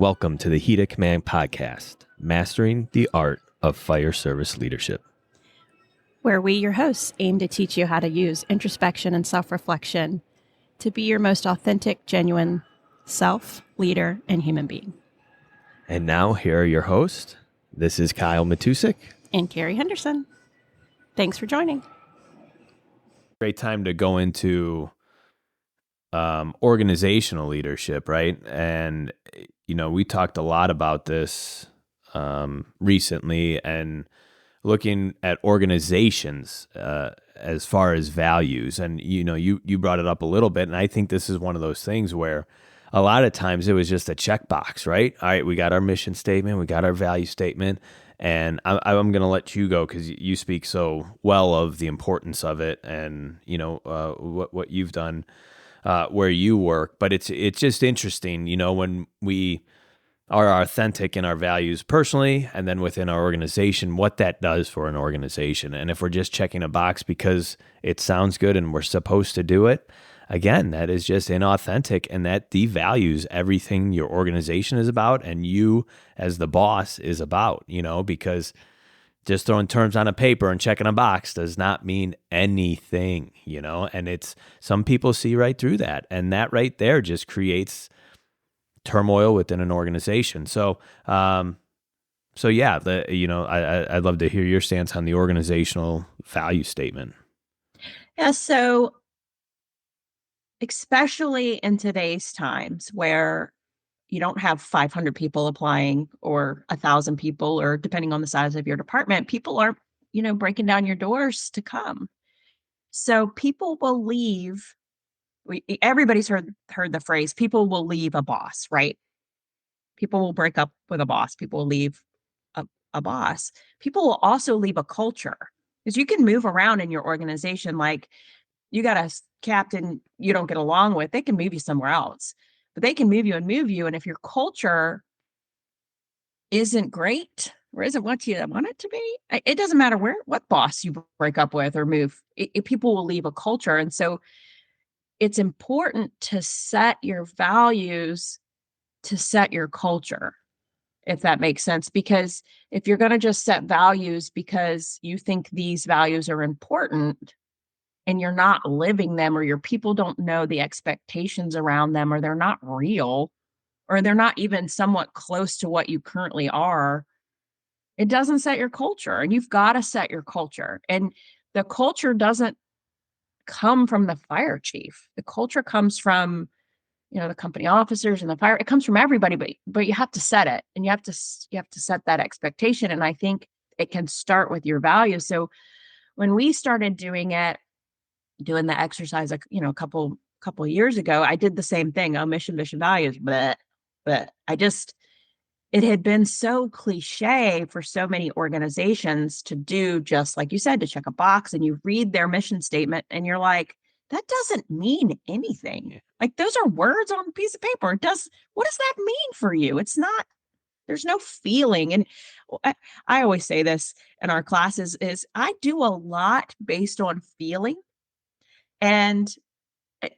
Welcome to the Heat of Command podcast, Mastering the Art of Fire Service Leadership, where we, your hosts, aim to teach you how to use introspection and self-reflection to be your most authentic, genuine self, leader, and human being. And now here are your hosts. This is Kyle Matusik and Kerry Henderson. Thanks for joining. Great time to go into organizational leadership, right? And, you know, we talked a lot about this recently and looking at organizations as far as values. And, you know, you brought it up a little bit. And I think this is one of those things where a lot of times it was just a checkbox, right? All right, we got our mission statement, we got our value statement. And I'm going to let you go because you speak so well of the importance of it and, you know, what you've done where you work. But it's just interesting, you know, when we are authentic in our values personally and then within our organization, what that does for an organization. And if we're just checking a box because it sounds good and we're supposed to do it, again, that is just inauthentic and that devalues everything your organization is about and you as the boss is about, you know, because just throwing terms on a paper and checking a box does not mean anything, you know, and it's some people see right through that. And that right there just creates turmoil within an organization. So yeah, I'd love to hear your stance on the organizational value statement. Yeah. So especially in today's times where you don't have 500 people applying or 1,000 people, or depending on the size of your department, people aren't, breaking down your doors to come. So people will leave. Everybody's heard the phrase, people will leave a boss, right? People will break up with a boss. People will leave a boss. People will also leave a culture because you can move around in your organization. Like you got a captain you don't get along with, they can move you somewhere else, but they can move you. And if your culture isn't great or isn't what you want it to be, it doesn't matter what boss you break up with or move, people will leave a culture. And so it's important to set your values to set your culture, if that makes sense. Because if you're going to just set values because you think these values are important and you're not living them, or your people don't know the expectations around them, or they're not real, or they're not even somewhat close to what you currently are, it doesn't set your culture. And you've got to set your culture. And the culture doesn't come from the fire chief. The culture comes from, the company officers and the fire. It comes from everybody, but you have to set it, and you have to set that expectation. And I think it can start with your values. So when we started doing the exercise, a couple of years ago, I did the same thing. Mission, values, but it had been so cliche for so many organizations to do, just like you said, to check a box, and you read their mission statement and you're like, that doesn't mean anything. Yeah. Like those are words on a piece of paper. What does that mean for you? It's not, there's no feeling. And I always say this in our classes is I do a lot based on feeling. And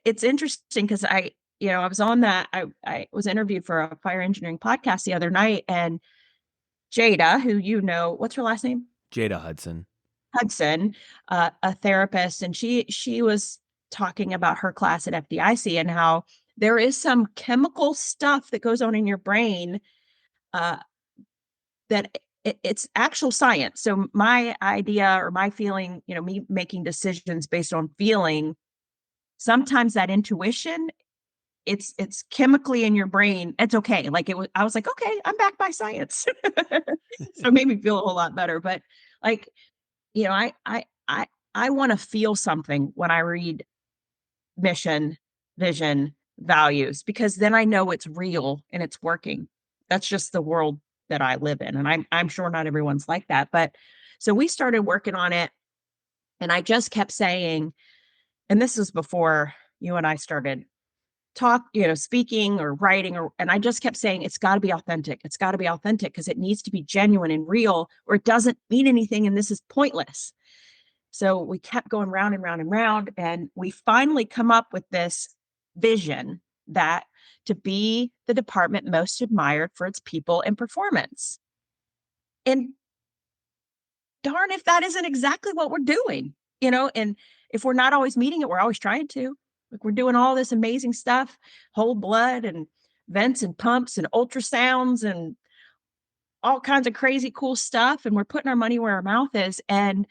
it's interesting because I was on that. I was interviewed for a fire engineering podcast the other night, and Jada, who what's her last name? Jada Hudson, a therapist. And she was talking about her class at FDIC and how there is some chemical stuff that goes on in your brain that it's actual science. So my idea or my feeling, me making decisions based on feeling, sometimes that intuition, it's chemically in your brain. It's okay. Like I was like, okay, I'm backed by science. So it made me feel a whole lot better. But like, I want to feel something when I read mission, vision, values, because then I know it's real and it's working. That's just the world that I live in. And I'm sure not everyone's like that. But so we started working on it, and I just kept saying, and this is before you and I started speaking or writing, and I just kept saying, it's got to be authentic. It's got to be authentic because it needs to be genuine and real, or it doesn't mean anything. And this is pointless. So we kept going round and round and round, and we finally come up with this vision. that to be the department most admired for its people and performance. And darn if that isn't exactly what we're doing, and if we're not always meeting it, we're always trying to. Like, we're doing all this amazing stuff, whole blood and vents and pumps and ultrasounds and all kinds of crazy cool stuff, and we're putting our money where our mouth is, and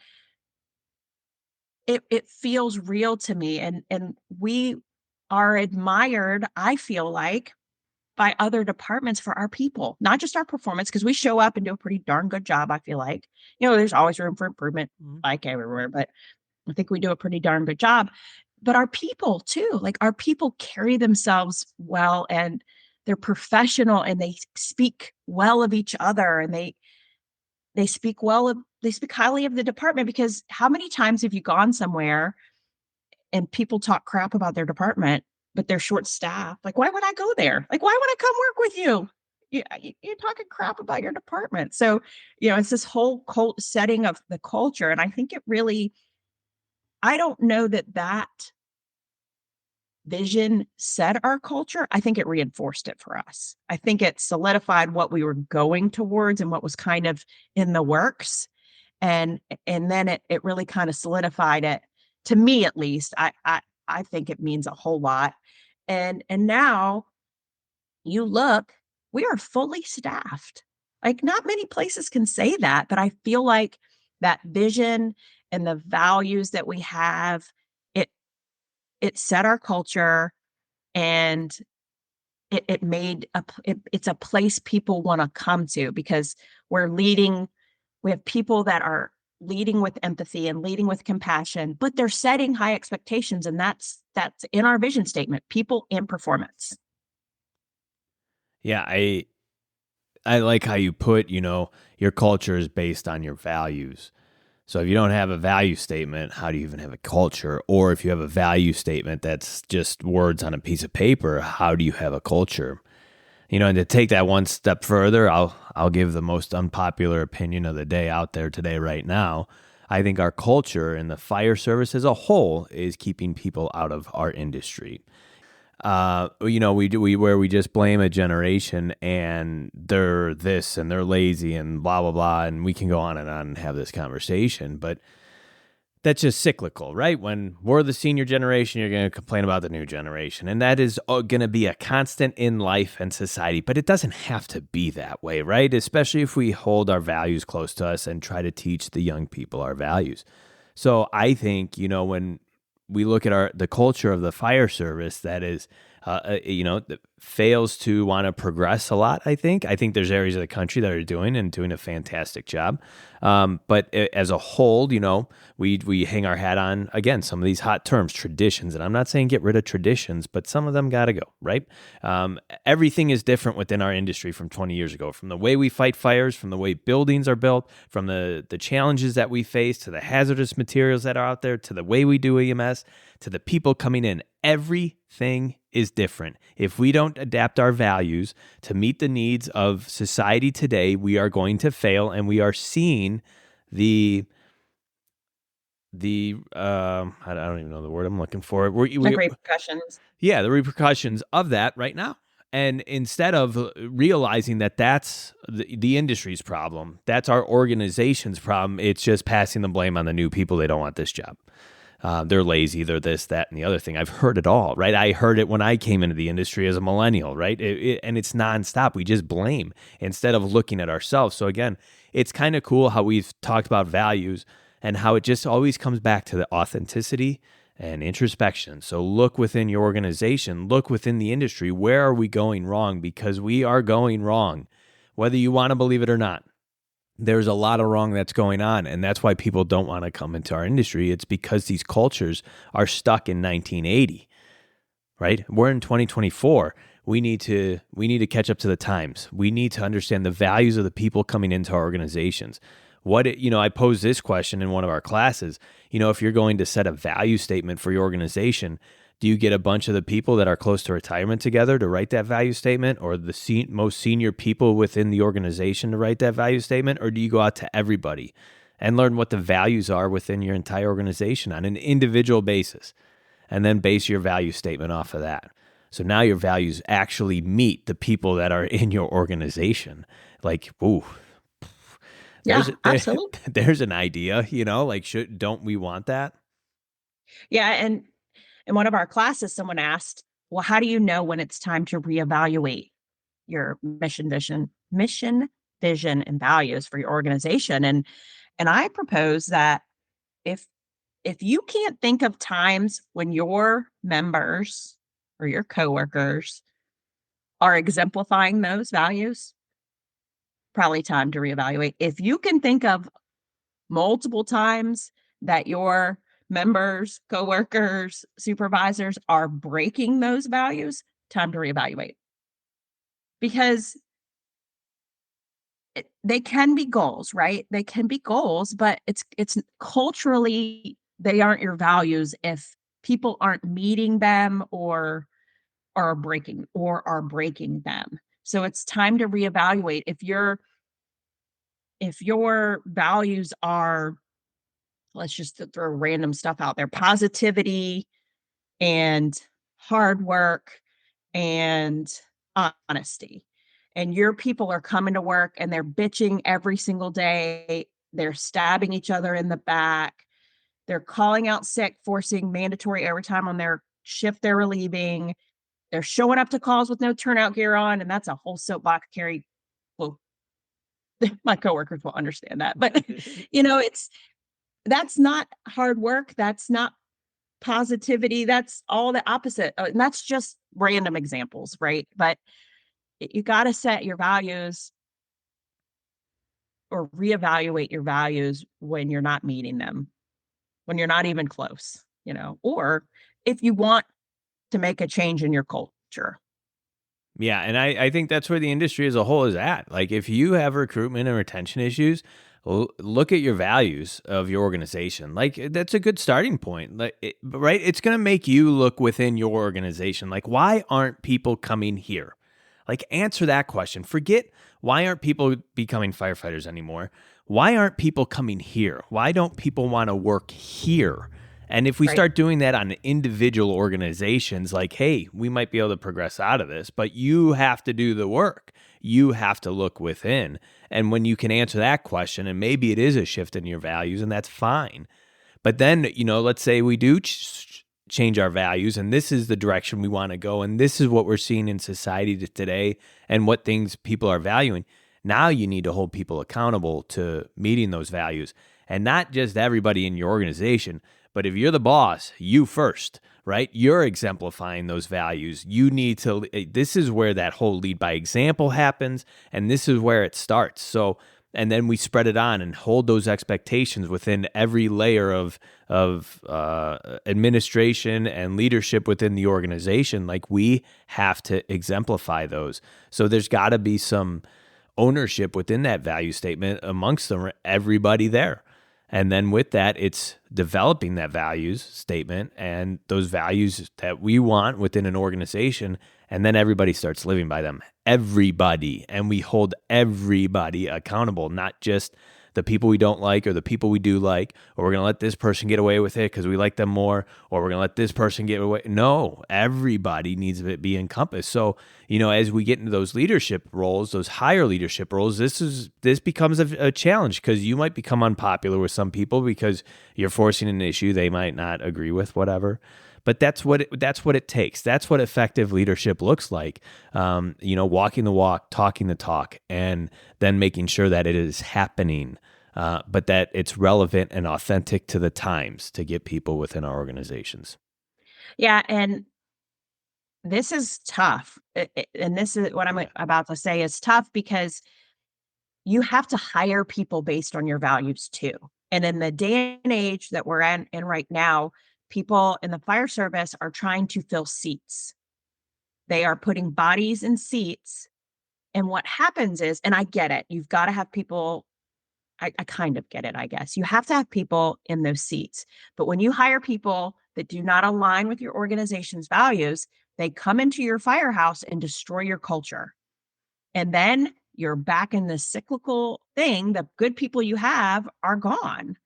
it feels real to me, and we are admired, I feel like, by other departments for our people, not just our performance, because we show up and do a pretty darn good job, I feel like. There's always room for improvement, like everywhere, but I think we do a pretty darn good job. But our people too, like, our people carry themselves well, and they're professional, and they speak well of each other, and they speak highly of the department, because how many times have you gone somewhere and people talk crap about their department, but they're short staffed? Like, why would I go there? Like, why would I come work with you? You're talking crap about your department. So, it's this whole setting of the culture. And I think I don't know that vision set our culture. I think it reinforced it for us. I think it solidified what we were going towards and what was kind of in the works. And then it really kind of solidified it, to me at least. I think it means a whole lot. And now you look, we are fully staffed. Like, not many places can say that, but I feel like that vision and the values that we have, it set our culture, and it made it's a place people want to come to, because we have people that are leading with empathy and leading with compassion, but they're setting high expectations. And that's in our vision statement: people and performance. Yeah, I like how you put, your culture is based on your values. So if you don't have a value statement, how do you even have a culture? Or if you have a value statement that's just words on a piece of paper, how do you have a culture? And to take that one step further, I'll give the most unpopular opinion of the day out there today right now. I think our culture in the fire service as a whole is keeping people out of our industry. We just blame a generation, and they're this and they're lazy and blah, blah, blah. And we can go on and have this conversation, but that's just cyclical, right? When we're the senior generation, you're going to complain about the new generation. And that is going to be a constant in life and society, but it doesn't have to be that way, right? Especially if we hold our values close to us and try to teach the young people our values. So I think, when we look at the culture of the fire service, that is, that fails to want to progress a lot. I think there's areas of the country that are doing a fantastic job. But as a whole, we hang our hat on, again, some of these hot terms, traditions. And I'm not saying get rid of traditions, but some of them got to go, right? Everything is different within our industry from 20 years ago, from the way we fight fires, from the way buildings are built, from the challenges that we face, to the hazardous materials that are out there, to the way we do EMS, to the people coming in. Everything is different. If we don't adapt our values to meet the needs of society today, we are going to fail, and we are seeing the I don't even know the word I'm looking for. Repercussions. Yeah, the repercussions of that right now. And instead of realizing that that's the industry's problem, that's our organization's problem, it's just passing the blame on the new people. They don't want this job. They're lazy, they're this, that, and the other thing. I've heard it all, right? I heard it when I came into the industry as a millennial, right? And it's nonstop. We just blame instead of looking at ourselves. So again, it's kind of cool how we've talked about values and how it just always comes back to the authenticity and introspection. So look within your organization, look within the industry. Where are we going wrong? Because we are going wrong, whether you want to believe it or not. There's a lot of wrong that's going on, and that's why people don't want to come into our industry. It's because these cultures are stuck in 1980, right? We're in 2024. We need to catch up to the times. We need to understand the values of the people coming into our organizations. I posed this question in one of our classes. If you're going to set a value statement for your organization, do you get a bunch of the people that are close to retirement together to write that value statement, or the most senior people within the organization to write that value statement? Or do you go out to everybody and learn what the values are within your entire organization on an individual basis, and then base your value statement off of that? So now your values actually meet the people that are in your organization. Like, ooh, Yeah, there, absolutely. there's an idea, like, don't we want that? Yeah. And in one of our classes, someone asked, well, how do you know when it's time to reevaluate your mission, vision, and values for your organization? And I propose that if if you can't think of times when your members or your coworkers are exemplifying those values, probably time to reevaluate. If you can think of multiple times that your members, coworkers, supervisors are breaking those values, time to reevaluate. Because they can be goals, right? They can be goals, but it's culturally they aren't your values if people aren't meeting them or are breaking them. So it's time to reevaluate if your values are, let's just throw random stuff out there, positivity and hard work and honesty. And your people are coming to work and they're bitching every single day. They're stabbing each other in the back. They're calling out sick, forcing mandatory overtime on their shift they're relieving. They're showing up to calls with no turnout gear on. And that's a whole soapbox carry. Well, my coworkers will understand that. But, that's not hard work. That's not positivity. That's all the opposite. And that's just random examples, right? But you got to set your values or reevaluate your values when you're not meeting them, when you're not even close, or if you want to make a change in your culture. Yeah, and I think that's where the industry as a whole is at. Like, if you have recruitment and retention issues, look at your values of your organization. Like, that's a good starting point. Right? It's going to make you look within your organization. Like, why aren't people coming here? Like, answer that question. Forget why aren't people becoming firefighters anymore? Why aren't people coming here? Why don't people want to work here? And if we Right. start doing that on individual organizations, like, hey, we might be able to progress out of this, but you have to do the work. You have to look within. And when you can answer that question, and maybe it is a shift in your values, and that's fine. But then, let's say we do change our values, and this is the direction we want to go, and this is what we're seeing in society today, and what things people are valuing. Now you need to hold people accountable to meeting those values, and not just everybody in your organization. But if you're the boss, you first, right? You're exemplifying those values. You need to, this is where that whole lead by example happens, and this is where it starts. So, and then we spread it on and hold those expectations within every layer of administration and leadership within the organization. Like, we have to exemplify those. So there's got to be some ownership within that value statement amongst them, everybody there. And then with that, it's developing that values statement and those values that we want within an organization. And then everybody starts living by them. Everybody. And we hold everybody accountable, not just the people we don't like or the people we do like, or we're going to let this person get away with it because we like them more, or we're going to let this person get away. No, everybody needs to be encompassed. So, as we get into those leadership roles, those higher leadership roles, this becomes a challenge, because you might become unpopular with some people because you're forcing an issue they might not agree with, whatever. But that's what it takes. That's what effective leadership looks like. Walking the walk, talking the talk, and then making sure that it is happening, but that it's relevant and authentic to the times to get people within our organizations. Yeah. And this is tough. And this is what I'm about to say is tough because you have to hire people based on your values too. And in the day and age that we're in right now, people in the fire service are trying to fill seats. They are putting bodies in seats. And what happens is, and I get it, you've got to have people. I kind of get it, I guess. You have to have people in those seats. But when you hire people that do not align with your organization's values, they come into your firehouse and destroy your culture. And then you're back in this cyclical thing. The good people you have are gone.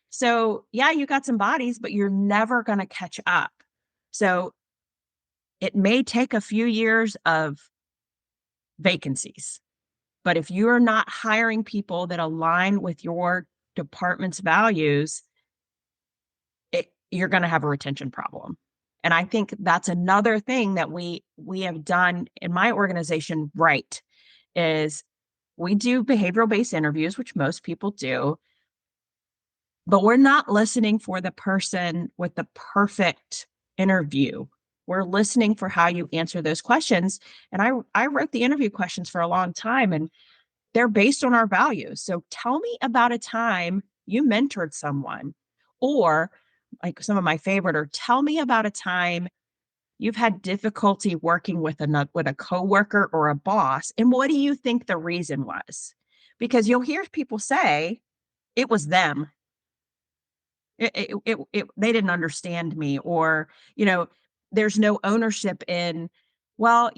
So, yeah, you got some bodies, but you're never going to catch up. So, it may take a few years of vacancies, but if you are not hiring people that align with your department's values, you're going to have a retention problem. And I think that's another thing that we have done in my organization right is we do behavioral based interviews, which most people do, but we're not listening for the person with the perfect interview. We're listening for how you answer those questions. And I wrote the interview questions for a long time, and they're based on our values. So tell me about a time you mentored someone, or like some of my favorite, or tell me about a time you've had difficulty working with a coworker or a boss, and what do you think the reason was? Because you'll hear people say it was them. They didn't understand me, or there's no ownership in, well,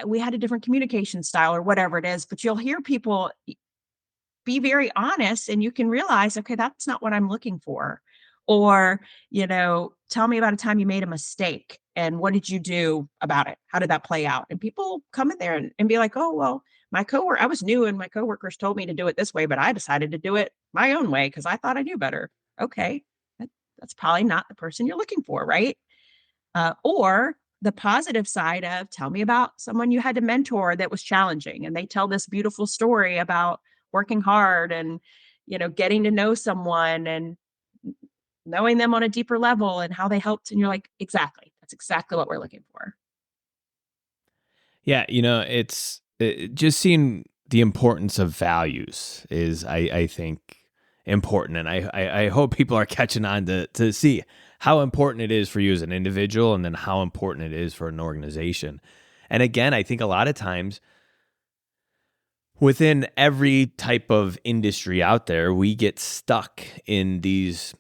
we had a different communication style or whatever it is. But you'll hear people be very honest, and you can realize, okay, that's not what I'm looking for. Or, tell me about a time you made a mistake and what did you do about it? How did that play out? And people come in there and be like, oh, well, I was new and my coworkers told me to do it this way, but I decided to do it my own way because I thought I knew better. Okay. That's probably not the person you're looking for, right? Or the positive side of, tell me about someone you had to mentor that was challenging, and they tell this beautiful story about working hard and getting to know someone and knowing them on a deeper level and how they helped. And you're like, exactly, that's exactly what we're looking for. Yeah, it's just seeing the importance of values is, I think, important. And I hope people are catching on to see how important it is for you as an individual, and then how important it is for an organization. And again, I think a lot of times within every type of industry out there, we get stuck in these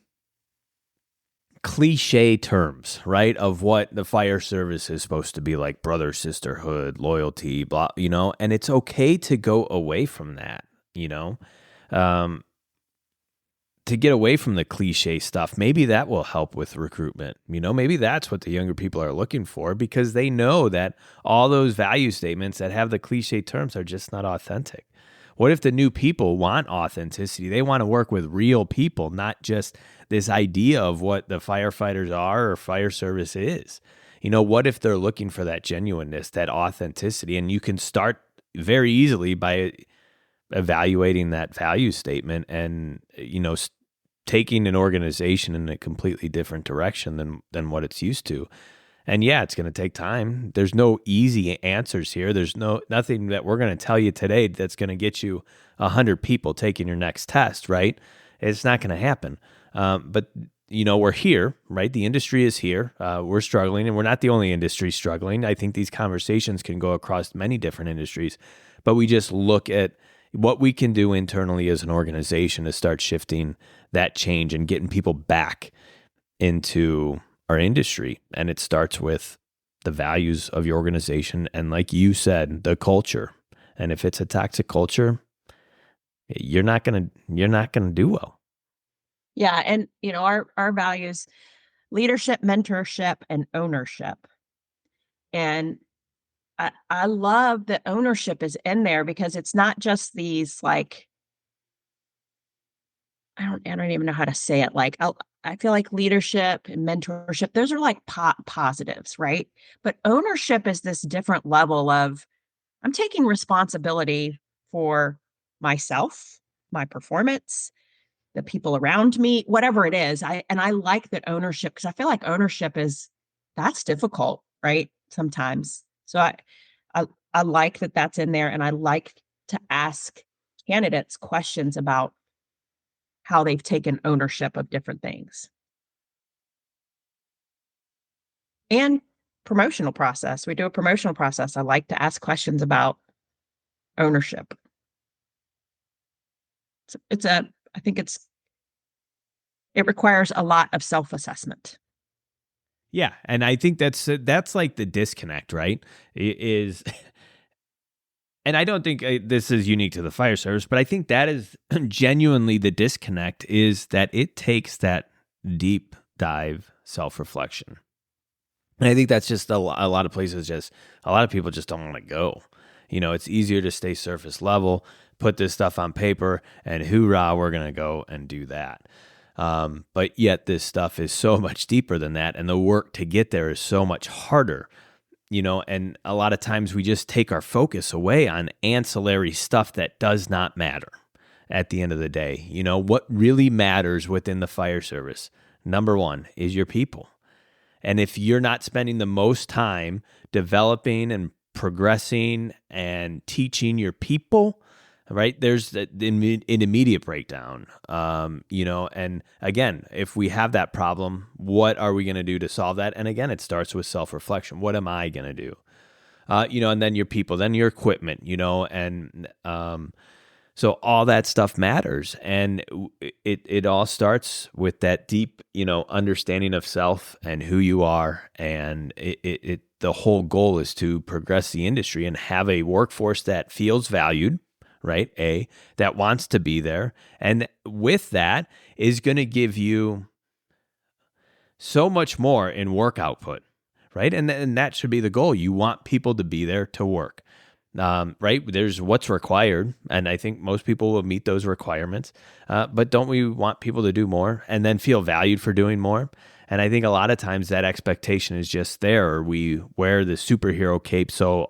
cliche terms, right? Of what the fire service is supposed to be like: brother, sisterhood, loyalty, blah, and it's okay to go away from that, to get away from the cliche stuff. Maybe that will help with recruitment. Maybe that's what the younger people are looking for, because they know that all those value statements that have the cliche terms are just not authentic. What if the new people want authenticity? They want to work with real people, not just this idea of what the firefighters are or fire service is. What if they're looking for that genuineness, that authenticity? And you can start very easily by evaluating that value statement and, taking an organization in a completely different direction than what it's used to. And yeah, it's going to take time. There's no easy answers here. There's nothing that we're going to tell you today that's going to get you 100 people taking your next test, right? It's not going to happen. But we're here, right? The industry is here. We're struggling, and we're not the only industry struggling. I think these conversations can go across many different industries, but we just look at what we can do internally as an organization to start shifting that change and getting people back into our industry. And it starts with the values of your organization. And like you said, the culture. And if it's a toxic culture, you're not going to do well. Yeah. And, our values: leadership, mentorship, and ownership. And I love that ownership is in there, because it's not just these, like, I don't even know how to say it. Like, I feel like leadership and mentorship, those are like positives, right? But ownership is this different level of, I'm taking responsibility for myself, my performance, the people around me, whatever it is. I like that ownership, because I feel like ownership that's difficult, right? Sometimes. So I like that that's in there, and I like to ask candidates questions about how they've taken ownership of different things. And promotional process. We do a promotional process. I like to ask questions about ownership. I think it requires a lot of self-assessment. Yeah, and I think that's like the disconnect, right? Is and I don't think this is unique to the fire service, but I think that is genuinely the disconnect, is that it takes that deep dive self-reflection. And I think that's just a lot of places, a lot of people just don't want to go. It's easier to stay surface level, put this stuff on paper, and hoorah, we're going to go and do that. But yet this stuff is so much deeper than that. And the work to get there is so much harder, and a lot of times we just take our focus away on ancillary stuff that does not matter at the end of the day. What really matters within the fire service, number one, is your people. And if you're not spending the most time developing and progressing and teaching your people, right, there's an immediate breakdown. And again, if we have that problem, what are we going to do to solve that? And again, it starts with self-reflection. What am I going to do? And then your people, then your equipment, so all that stuff matters, and it all starts with that deep, understanding of self and who you are, and the whole goal is to progress the industry and have a workforce that feels valued, right? That wants to be there, and with that is going to give you so much more in work output, right? And that should be the goal. You want people to be there to work. Right? There's what's required, and I think most people will meet those requirements. But don't we want people to do more and then feel valued for doing more? And I think a lot of times that expectation is just there, or we wear the superhero cape. So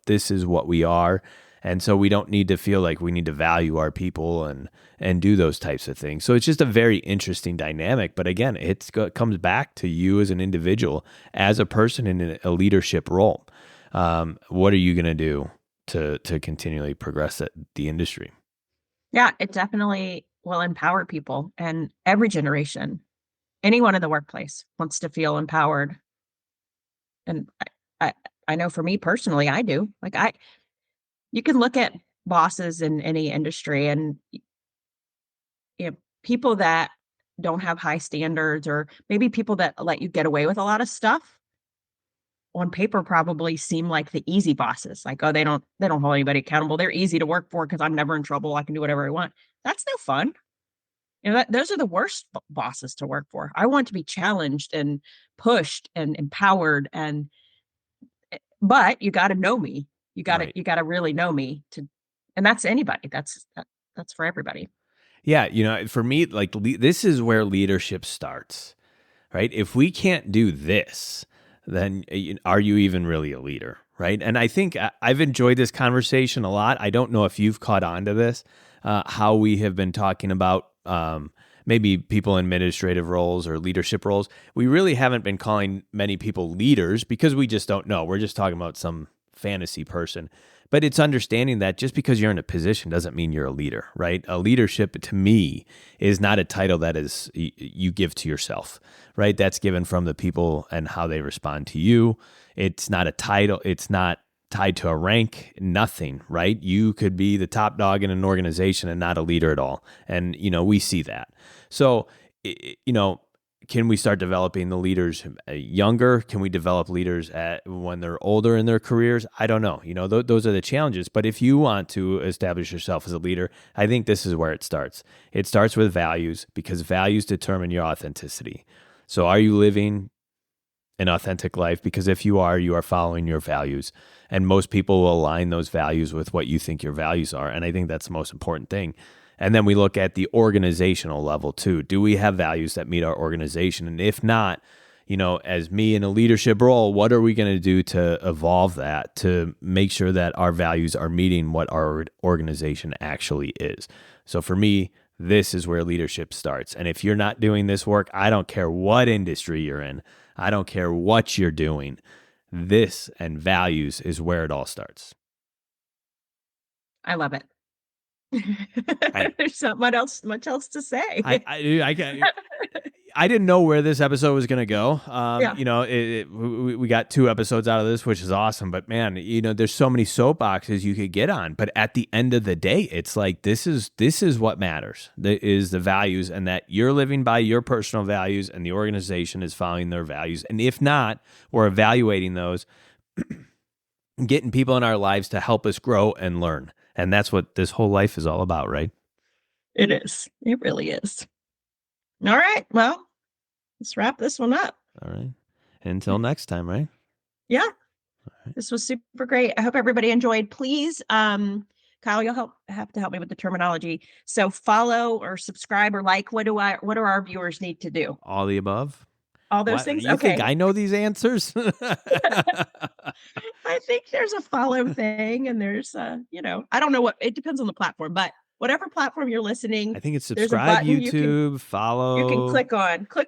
this is what we are. And so we don't need to feel like we need to value our people and do those types of things. So it's just a very interesting dynamic. But again, it comes back to you as an individual, as a person in a leadership role. What are you going to do to continually progress the industry? Yeah, it definitely will empower people, and every generation, anyone in the workplace wants to feel empowered. And I know for me personally, I do. You can look at bosses in any industry, and people that don't have high standards, or maybe people that let you get away with a lot of stuff, on paper probably seem like the easy bosses. Like, oh, they don't hold anybody accountable. They're easy to work for because I'm never in trouble. I can do whatever I want. That's no fun. Those are the worst bosses to work for. I want to be challenged and pushed and empowered. But you got to know me. You got to really know me and that's anybody. That's for everybody. Yeah. For me, this is where leadership starts, right? If we can't do this, then are you even really a leader, right? And I think I've enjoyed this conversation a lot. I don't know if you've caught on to this, how we have been talking about maybe people in administrative roles or leadership roles. We really haven't been calling many people leaders because we just don't know. We're just talking about some fantasy person. But it's understanding that just because you're in a position doesn't mean you're a leader, right? A leadership, to me, is not a title that is you give to yourself, right? That's given from the people and how they respond to you. It's not a title. It's not tied to a rank, nothing, right? You could be the top dog in an organization and not a leader at all. And, we see that. So, can we start developing the leaders younger? Can we develop leaders when they're older in their careers? I don't know. Those are the challenges. But if you want to establish yourself as a leader, I think this is where it starts. It starts with values, because values determine your authenticity. So are you living an authentic life? Because if you are following your values. And most people will align those values with what you think your values are. And I think that's the most important thing. And then we look at the organizational level too. Do we have values that meet our organization? And if not, as me in a leadership role, what are we going to do to evolve that, to make sure that our values are meeting what our organization actually is? So for me, this is where leadership starts. And if you're not doing this work, I don't care what industry you're in. I don't care what you're doing. This and values is where it all starts. I love it. There's not much else to say. I didn't know where this episode was going to go. Yeah. We got 2 episodes out of this, which is awesome. But man, there's so many soapboxes you could get on. But at the end of the day, it's like this is what matters. Is the values, and that you're living by your personal values, and the organization is following their values. And if not, we're evaluating those, getting people in our lives to help us grow and learn. And that's what this whole life is all about, right? It is. It really is. All right. Well, let's wrap this one up. All right. Until next time, right? Yeah. This was super great. I hope everybody enjoyed. Please, Kyle, you'll have to help me with the terminology. So follow or subscribe or like. What do our viewers need to do? All the above. All those What, things? you think Okay. I know these answers? I think there's a follow thing and there's I don't know it depends on the platform, but whatever platform you're listening, I think it's there's a subscribe, button YouTube, follow. you can click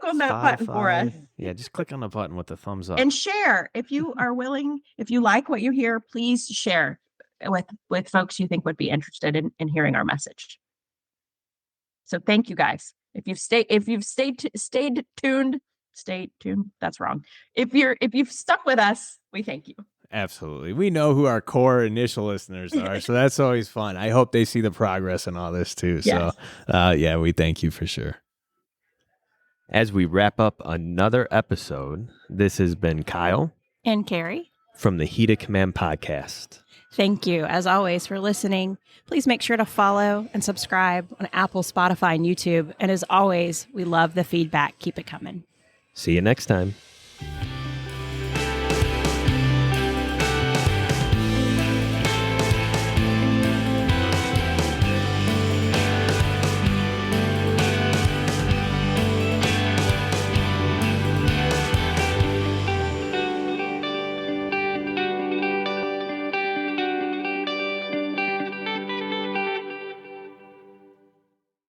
on that button for us. Spotify. Yeah, just click on the button with the thumbs up. And share if you are willing. If you like what you hear, please share with folks you think would be interested in hearing our message. So thank you guys. If you've stayed tuned, that's wrong. If you've stuck with us, we thank you. Absolutely. We know who our core initial listeners are, so that's always fun. I hope they see the progress in all this too. Yes. So we thank you for sure. As we wrap up another episode, this has been Kyle And Kerry from the Heat of Command podcast. Thank you, as always, for listening. Please make sure to follow and subscribe on Apple, Spotify, and YouTube. And as always, we love the feedback. Keep it coming. See you next time.